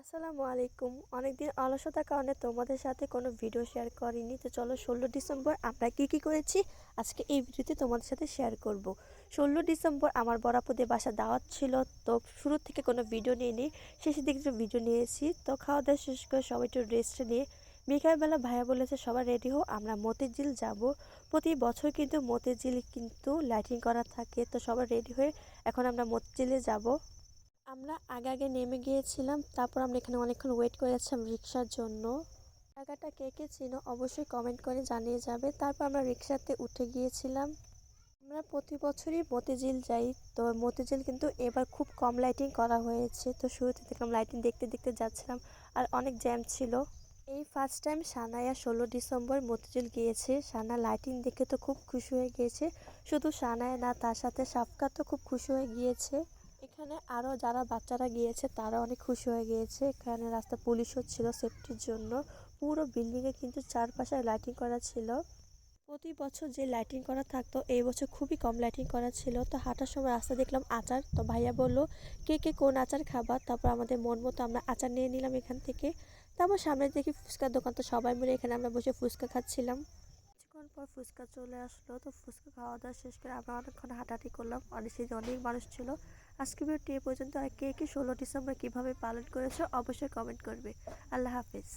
আসসালামু আলাইকুম। অনেকদিন অলসতার কারণে তোমাদের সাথে কোনো ভিডিও শেয়ার করিনি। তো চলো ১৬ ডিসেম্বর আমরা কি করেছি আজকে এই ভিডিওতে তোমাদের সাথে শেয়ার করব। ১৬ ডিসেম্বর আমার বড় আপুদের বাসায় দাওয়াত ছিল। তো শুরু থেকে কোনো ভিডিও নিইনি, শেষের দিকে একটু ভিডিও নিয়েছি। তো খাওয়া দাওয়া শেষ করে সবাই একটু রেস্ট নিয়ে বিকালবেলা ভাইয়া বলেছে সবাই রেডি হও, আমরা মতিঝিল যাব। প্রতি বছর কিন্তু মতিঝিল কিন্তু লাইটিং করা থাকে। তো সবাই রেডি হয়ে এখন আমরা মতিঝিলে যাব। আমরা আগে নেমে গিয়েছিলাম, তারপর আমরা এখানে অনেকক্ষণ ওয়েট করেছিলাম রিক্সার জন্য। জায়গাটা কে কে চিনো অবশ্যই কমেন্ট করে জানিয়ে যাবে। তারপর আমরা রিক্সাতে উঠে গিয়েছিলাম। আমরা প্রতি বছরই মতিঝিল যাই। তো মতিঝিল কিন্তু এবার খুব কম লাইটিং করা হয়েছে। তো শুরুতে দেখলাম লাইটিং দেখতে দেখতে যাচ্ছিলাম, আর অনেক জ্যাম ছিল। এই first time Sanaya ১৬ December Motijheel গিয়েছে। সানা লাইটিং দেখে তো খুব খুশি হয়ে গিয়েছে। শুধু সানায়া না, তার সাথে সাফকাত তো খুব খুশি হয়ে গিয়েছে। এখানে আরও যারা বাচ্চারা গিয়েছে তারা অনেক খুশি হয়ে গিয়েছে। এখানে রাস্তা পুলিশও ছিল সেফটির জন্য। পুরো বিল্ডিংয়ে কিন্তু চারপাশে লাইটিং করা ছিল। প্রতি বছর যে লাইটিং করা থাকতো এই বছর খুবই কম লাইটিং করা ছিল। তো হাঁটার সময় রাস্তা দেখলাম আচার, তো ভাইয়া বললো কে কে কোন আচার খাবার। তারপর আমাদের মন মতো আমরা আচার নিয়ে নিলাম এখান থেকে। তারপর সামনে দেখি ফুচকার দোকান, তো সবাই মিলে এখানে আমরা বসে ফুচকা খাচ্ছিলাম। কিছুক্ষণ পর ফুচকা চলে আসলো। তো ফুচকা খাওয়া দাওয়া শেষ করে আমরা অনেকক্ষণ হাঁটাহাঁটি করলাম, অনেক সেই অনেক মানুষ ছিল। আজকে ভিডিওটি এ পর্যন্ত। আর কে কে ১৬ ডিসেম্বর কীভাবে পালন করেছো অবশ্যই কমেন্ট করবে। আল্লাহ হাফিজ।